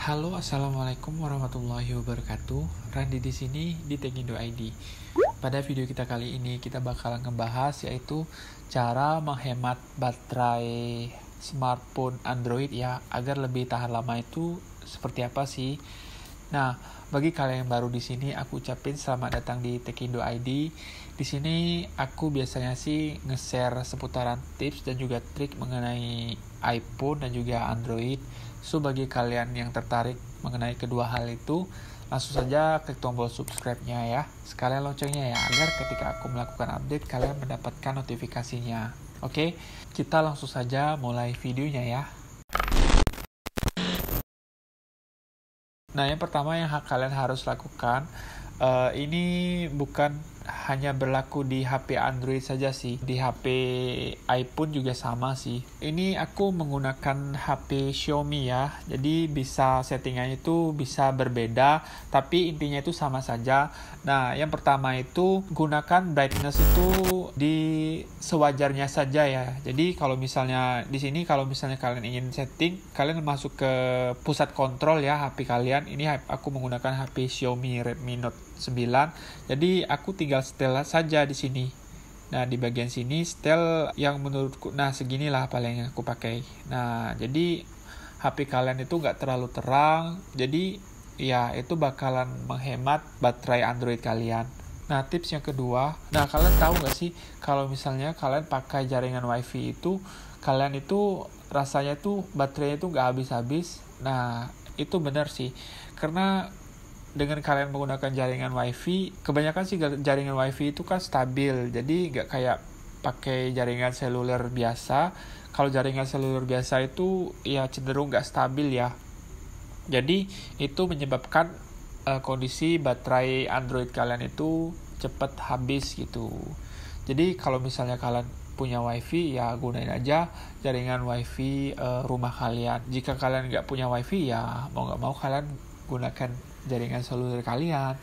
Halo, assalamualaikum warahmatullahi wabarakatuh. Randy di sini di Tekindo ID. Pada video kita kali ini kita bakalan ngebahas yaitu cara menghemat baterai smartphone Android ya agar lebih tahan lama itu seperti apa sih? Nah, bagi kalian yang baru di sini aku ucapin selamat datang di Tekindo ID. Di sini aku biasanya sih nge-share seputaran tips dan juga trik mengenai iPhone dan juga Android. So, bagi kalian yang tertarik mengenai kedua hal itu, langsung saja klik tombol subscribe-nya ya. Sekalian loncengnya ya, agar ketika aku melakukan update, kalian mendapatkan notifikasinya. Oke, kita langsung saja mulai videonya ya. Nah, yang pertama yang kalian harus lakukan, ini bukan hanya berlaku di HP Android saja sih, di HP iPhone juga sama sih. Ini aku menggunakan HP Xiaomi ya, jadi bisa settingannya itu bisa berbeda, tapi intinya itu sama saja. Nah, yang pertama itu gunakan brightness itu di sewajarnya saja ya. Jadi kalau misalnya di sini kalau misalnya kalian ingin setting, kalian masuk ke pusat kontrol ya HP kalian. Ini aku menggunakan HP Xiaomi Redmi Note 9. Jadi aku tinggal setel saja di sini. Nah, di bagian sini setel yang menurutku seginilah paling yang aku pakai. Nah, jadi HP kalian itu nggak terlalu terang. Jadi ya itu bakalan menghemat baterai Android kalian. Nah, tips yang kedua. Nah, kalian tahu nggak sih kalau misalnya kalian pakai jaringan WiFi itu, kalian itu rasanya tuh baterainya itu nggak habis-habis. Nah, itu benar sih. Karena dengan kalian menggunakan jaringan WiFi, kebanyakan sih jaringan WiFi itu kan stabil, jadi nggak kayak pakai jaringan seluler biasa. Kalau jaringan seluler biasa itu ya cenderung nggak stabil ya. Jadi itu menyebabkan kondisi baterai Android kalian itu cepat habis gitu. Jadi kalau misalnya kalian punya WiFi ya gunain aja jaringan WiFi rumah kalian. Jika kalian nggak punya WiFi ya mau nggak mau kalian gunakan jaringan seluler kalian.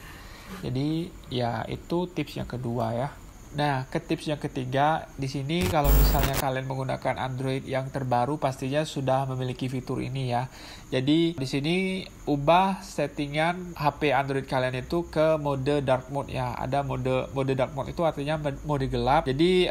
Jadi ya itu tips yang kedua ya. Nah, ke tips yang ketiga, di sini kalau misalnya kalian menggunakan Android yang terbaru pastinya sudah memiliki fitur ini ya. Jadi di sini ubah settingan HP Android kalian itu ke mode dark mode ya. Ada mode dark mode itu artinya mode gelap. Jadi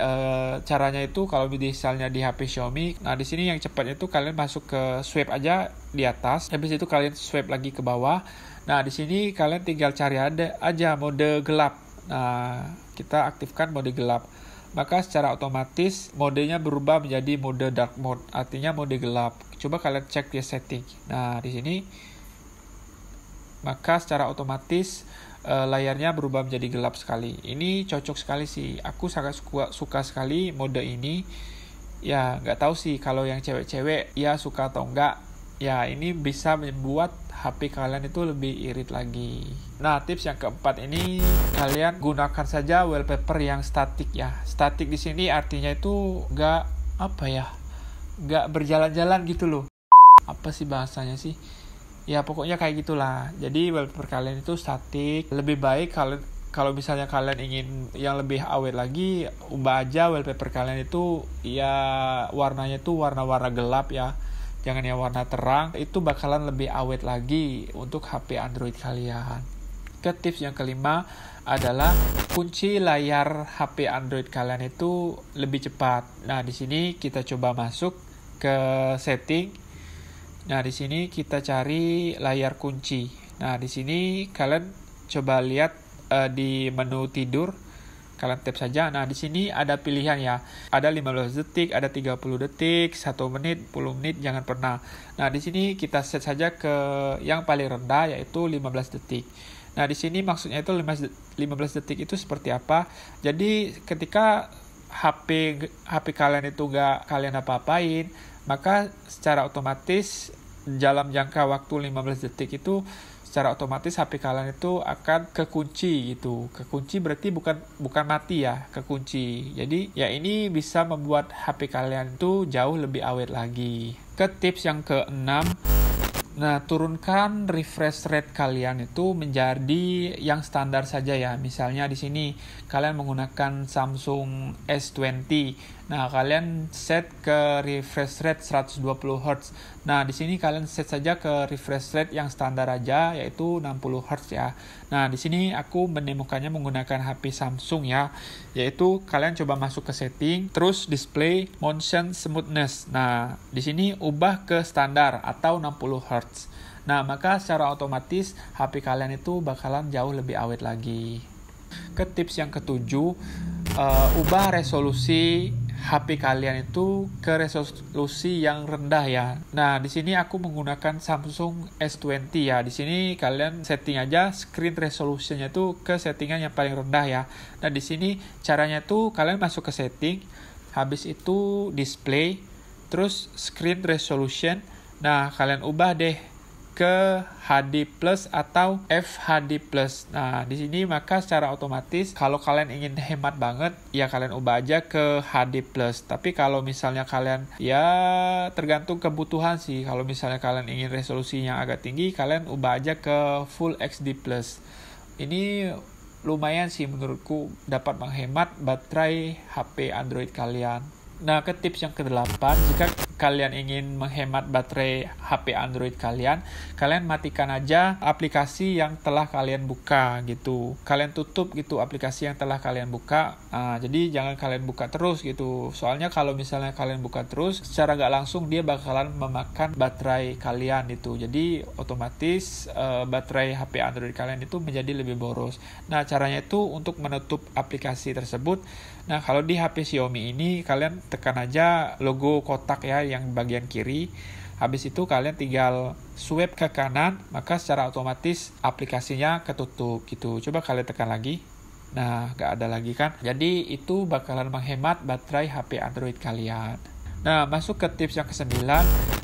caranya itu kalau misalnya di HP Xiaomi, nah di sini yang cepatnya itu kalian masuk ke swipe aja di atas. Habis itu kalian swipe lagi ke bawah. Nah, di sini kalian tinggal cari aja mode gelap. Nah, kita aktifkan mode gelap. Maka secara otomatis modenya berubah menjadi mode dark mode, artinya mode gelap. Coba kalian cek di setting. Nah, di sini maka secara otomatis layarnya berubah menjadi gelap sekali. Ini cocok sekali sih. Aku sangat suka sekali mode ini. Ya, nggak tahu sih kalau yang cewek-cewek ya suka atau enggak. Ya, ini bisa membuat HP kalian itu lebih irit lagi. Nah, tips yang keempat ini kalian gunakan saja wallpaper yang statik ya. Statik di sini artinya itu nggak berjalan-jalan gitu loh. Apa sih bahasanya sih? Ya pokoknya kayak gitulah. Jadi wallpaper kalian itu statik. Lebih baik kalau misalnya kalian ingin yang lebih awet lagi, ubah aja wallpaper kalian itu ya warnanya itu warna-warna gelap ya. Jangan yang warna terang, itu bakalan lebih awet lagi untuk HP Android kalian. Ke tips yang kelima adalah kunci layar HP Android kalian itu lebih cepat. Nah, di sini kita coba masuk ke setting. Nah, di sini kita cari layar kunci. Nah, di sini kalian coba lihat di menu tidur. Kalian tap saja. Nah, di sini ada pilihan ya. Ada 15 detik, ada 30 detik, 1 menit, 10 menit, jangan pernah. Nah, di sini kita set saja ke yang paling rendah yaitu 15 detik. Nah, di sini maksudnya itu 15 detik itu seperti apa? Jadi, ketika HP kalian itu nggak kalian apa-apain, maka secara otomatis dalam jangka waktu 15 detik itu secara otomatis HP kalian itu akan kekunci gitu. Kekunci berarti bukan mati ya, kekunci. Jadi ya ini bisa membuat HP kalian itu jauh lebih awet lagi. Ke tips yang keenam, nah turunkan refresh rate kalian itu menjadi yang standar saja ya. Misalnya di sini kalian menggunakan Samsung S20. Nah, kalian set ke refresh rate 120 Hz. Nah, di sini kalian set saja ke refresh rate yang standar aja, yaitu 60 Hz ya. Nah, di sini aku menemukannya menggunakan HP Samsung ya, yaitu kalian coba masuk ke setting, terus display motion smoothness. Nah, di sini ubah ke standar atau 60 Hz. Nah, maka secara otomatis HP kalian itu bakalan jauh lebih awet lagi. Ke tips yang ketujuh, ubah resolusi HP kalian itu ke resolusi yang rendah ya. Nah, di sini aku menggunakan Samsung S20 ya. Di sini kalian setting aja screen resolusinya itu ke settingan yang paling rendah ya. Nah, di sini caranya tuh kalian masuk ke setting, habis itu display, terus screen resolution. Nah, kalian ubah deh ke HD Plus atau FHD Plus. Nah, di sini maka secara otomatis kalau kalian ingin hemat banget, ya kalian ubah aja ke HD Plus. Tapi kalau misalnya kalian ya tergantung kebutuhan sih. Kalau misalnya kalian ingin resolusinya agak tinggi, kalian ubah aja ke Full HD Plus. Ini lumayan sih menurutku dapat menghemat baterai HP Android kalian. Nah, ke tips yang ke-8, jika kalian ingin menghemat baterai HP Android kalian matikan aja aplikasi yang telah kalian buka gitu. Kalian tutup gitu aplikasi yang telah kalian buka. Jadi jangan kalian buka terus gitu. Soalnya kalau misalnya kalian buka terus, secara nggak langsung dia bakalan memakan baterai kalian gitu. Jadi otomatis baterai HP Android kalian itu menjadi lebih boros. Nah, caranya itu untuk menutup aplikasi tersebut. Nah, kalau di HP Xiaomi ini kalian tekan aja logo kotak ya yang bagian kiri. Habis itu kalian tinggal swipe ke kanan, maka secara otomatis aplikasinya ketutup gitu. Coba kalian tekan lagi. Nah, nggak ada lagi kan. Jadi itu bakalan menghemat baterai HP Android kalian. Nah, masuk ke tips yang ke-9.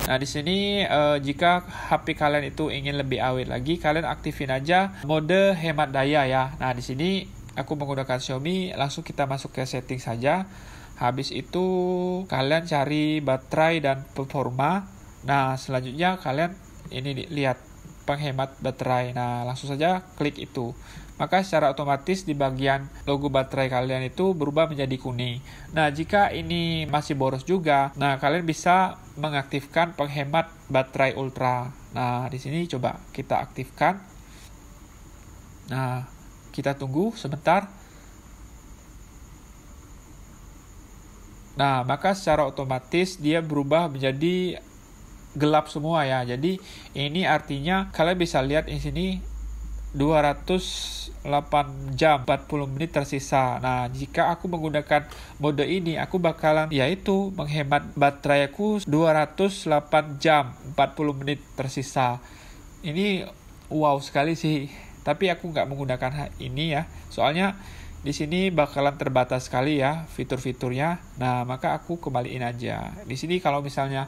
Nah, di sini jika HP kalian itu ingin lebih awet lagi, kalian aktifin aja mode hemat daya ya. Nah, di sini aku menggunakan Xiaomi, langsung kita masuk ke setting saja. Habis itu kalian cari baterai dan performa. Nah, selanjutnya kalian ini lihat penghemat baterai. Nah, langsung saja klik itu. Maka secara otomatis di bagian logo baterai kalian itu berubah menjadi kuning. Nah, jika ini masih boros juga, nah kalian bisa mengaktifkan penghemat baterai ultra. Nah, di sini coba kita aktifkan. Nah, kita tunggu sebentar. Nah, maka secara otomatis dia berubah menjadi gelap semua ya. Jadi ini artinya kalian bisa lihat di sini 208 jam 40 menit tersisa. Nah, jika aku menggunakan mode ini, aku bakalan yaitu menghemat baterai aku 208 jam 40 menit tersisa. Ini wow sekali sih. Tapi aku nggak menggunakan ini ya. Soalnya di sini bakalan terbatas sekali ya fitur-fiturnya. Nah, maka aku kembaliin aja. Di sini kalau misalnya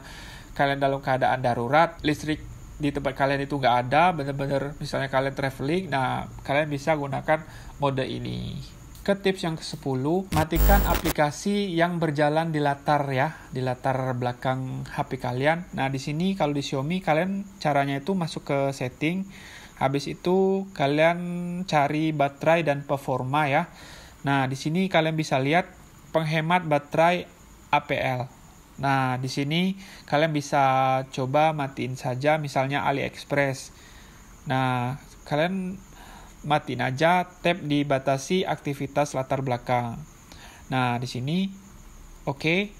kalian dalam keadaan darurat, listrik di tempat kalian itu nggak ada, bener-bener misalnya kalian traveling, nah kalian bisa gunakan mode ini. Ke tips yang ke-10, matikan aplikasi yang berjalan di latar ya, di latar belakang HP kalian. Nah, di sini kalau di Xiaomi kalian caranya itu masuk ke setting. Habis itu kalian cari baterai dan performa ya. Nah, di sini kalian bisa lihat penghemat baterai APL. Nah, di sini kalian bisa coba matiin saja misalnya AliExpress. Nah, kalian matiin aja tab dibatasi aktivitas latar belakang. Nah, di sini oke.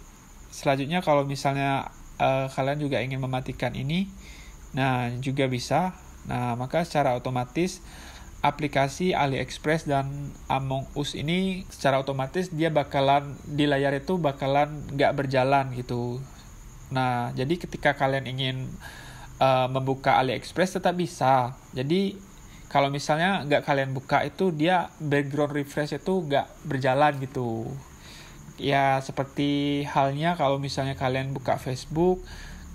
Selanjutnya kalau misalnya kalian juga ingin mematikan ini, nah juga bisa. Nah, maka secara otomatis aplikasi AliExpress dan Among Us ini secara otomatis dia bakalan di layar itu bakalan nggak berjalan gitu. Nah, jadi ketika kalian ingin membuka AliExpress tetap bisa. Jadi kalau misalnya nggak kalian buka itu dia background refresh itu nggak berjalan gitu. Ya seperti halnya kalau misalnya kalian buka Facebook,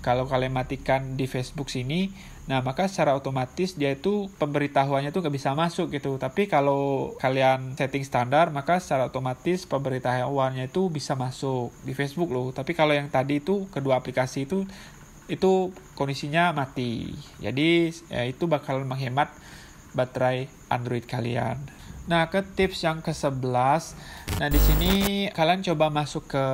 kalau kalian matikan di Facebook sini, nah maka secara otomatis dia itu pemberitahuannya tuh nggak bisa masuk gitu. Tapi kalau kalian setting standar, maka secara otomatis pemberitahuannya itu bisa masuk di Facebook loh. Tapi kalau yang tadi itu kedua aplikasi itu kondisinya mati. Jadi ya itu bakal menghemat baterai Android kalian. Nah, ke tips yang ke-11. Nah, di sini kalian coba masuk ke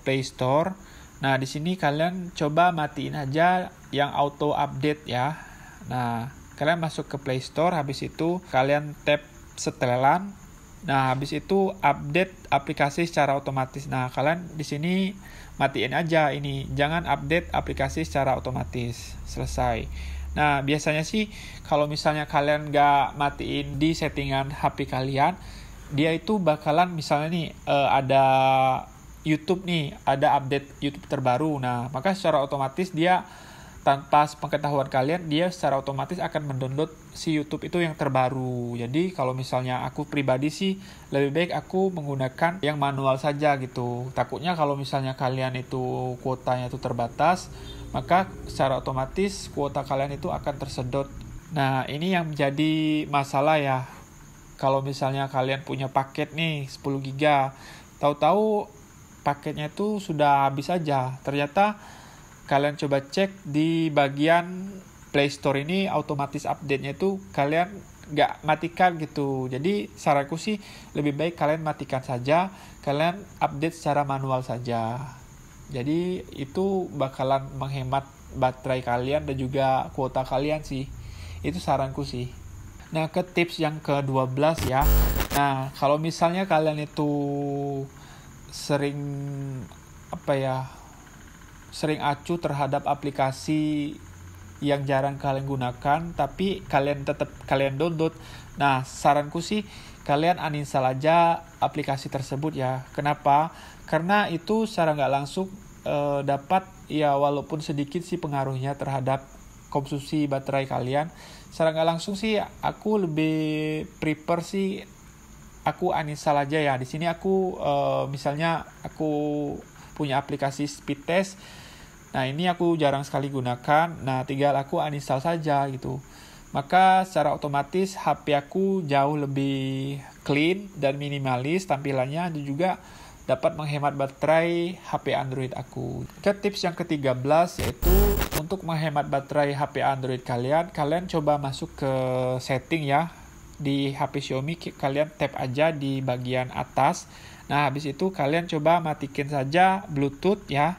Play Store. Nah, di sini kalian coba matiin aja yang auto update ya. Nah, kalian masuk ke Play Store, habis itu kalian tap setelan. Nah, habis itu update aplikasi secara otomatis. Nah, kalian di sini matiin aja ini, jangan update aplikasi secara otomatis. Selesai. Nah, biasanya sih kalau misalnya kalian nggak matiin di settingan HP kalian, dia itu bakalan misalnya nih ada YouTube nih, ada update YouTube terbaru. Nah, maka secara otomatis dia tanpa pengetahuan kalian, dia secara otomatis akan mendownload si YouTube itu yang terbaru. Jadi kalau misalnya aku pribadi sih lebih baik aku menggunakan yang manual saja gitu. Takutnya kalau misalnya kalian itu kuotanya itu terbatas, maka secara otomatis kuota kalian itu akan tersedot. Nah, ini yang menjadi masalah ya. Kalau misalnya kalian punya paket nih 10 GB, tahu-tahu paketnya itu sudah habis aja. Ternyata kalian coba cek di bagian Play Store ini otomatis update-nya itu kalian nggak matikan gitu. Jadi saranku sih lebih baik kalian matikan saja, kalian update secara manual saja. Jadi itu bakalan menghemat baterai kalian dan juga kuota kalian sih. Itu saranku sih. Nah, ke tips yang ke-12 ya. Nah, kalau misalnya kalian itu sering sering acuh terhadap aplikasi yang jarang kalian gunakan, tapi kalian download. Nah, saranku sih kalian uninstall aja aplikasi tersebut ya. Kenapa? Karena itu secara nggak langsung dapat ya walaupun sedikit sih pengaruhnya terhadap konsumsi baterai kalian. Secara nggak langsung sih aku lebih prefer sih aku uninstall aja ya. Di sini aku misalnya aku punya aplikasi speed test. Nah, ini aku jarang sekali gunakan. Nah, tinggal aku uninstall saja gitu. Maka secara otomatis HP aku jauh lebih clean dan minimalis tampilannya, dan juga dapat menghemat baterai HP Android aku. Ke tips yang ke-13 yaitu untuk menghemat baterai HP Android kalian coba masuk ke setting ya. Di HP Xiaomi kalian tap aja di bagian atas. Nah, habis itu kalian coba matikan saja Bluetooth ya.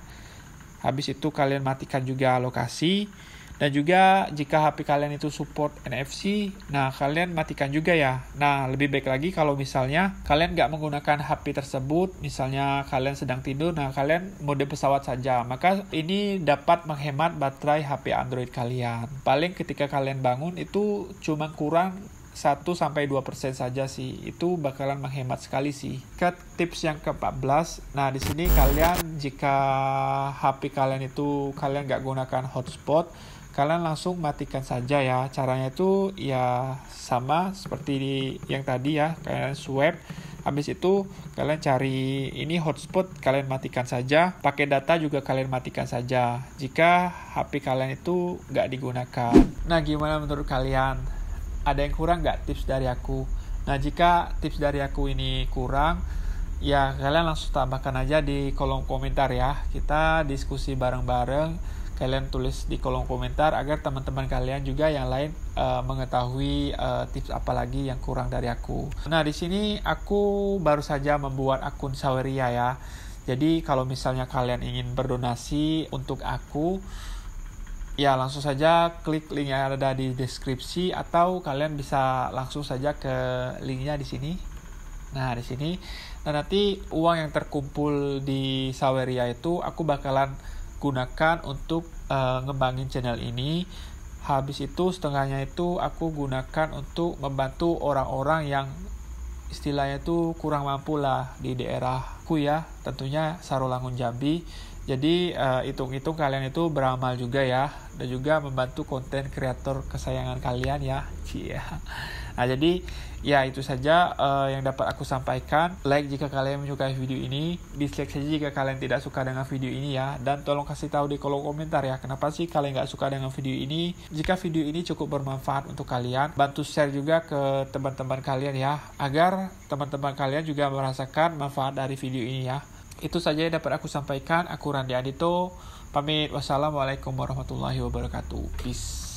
Habis itu kalian matikan juga lokasi. Dan juga jika HP kalian itu support NFC, nah kalian matikan juga ya. Nah, lebih baik lagi kalau misalnya kalian nggak menggunakan HP tersebut, misalnya kalian sedang tidur, nah kalian mode pesawat saja. Maka ini dapat menghemat baterai HP Android kalian. Paling ketika kalian bangun itu cuma kurang 1-2% saja sih. Itu bakalan menghemat sekali sih. Ke tips yang ke-14. Nah, di sini kalian jika HP kalian itu kalian nggak gunakan hotspot, kalian langsung matikan saja ya. Caranya itu ya sama seperti yang tadi ya. Kalian swipe, habis itu kalian cari ini hotspot, kalian matikan saja. Pakai data juga kalian matikan saja jika HP kalian itu nggak digunakan. Nah, gimana menurut kalian? Ada yang kurang nggak tips dari aku? Nah, jika tips dari aku ini kurang, ya kalian langsung tambahkan aja di kolom komentar ya. Kita diskusi bareng-bareng. Kalian tulis di kolom komentar agar teman-teman kalian juga yang lain mengetahui tips apa lagi yang kurang dari aku. Nah, di sini aku baru saja membuat akun Saweria ya. Jadi kalau misalnya kalian ingin berdonasi untuk aku, ya langsung saja klik link yang ada di deskripsi, atau kalian bisa langsung saja ke linknya di sini. Nah, di sini. Nah, nanti uang yang terkumpul di Saweria itu aku bakalan gunakan untuk ngembangin channel ini. Habis itu setengahnya itu aku gunakan untuk membantu orang-orang yang istilahnya itu kurang mampu lah di daerahku ya, tentunya Sarolangun Jambi. Jadi hitung-hitung kalian itu beramal juga ya, dan juga membantu konten kreator kesayangan kalian ya. Nah, jadi ya itu saja yang dapat aku sampaikan. Like jika kalian menyukai video ini, dislike saja jika kalian tidak suka dengan video ini ya. Dan tolong kasih tahu di kolom komentar ya, kenapa sih kalian nggak suka dengan video ini. Jika video ini cukup bermanfaat untuk kalian, bantu share juga ke teman-teman kalian ya, agar teman-teman kalian juga merasakan manfaat dari video ini ya. Itu saja yang dapat aku sampaikan. Aku Randi Adito, pamit. Wassalamualaikum warahmatullahi wabarakatuh. Peace.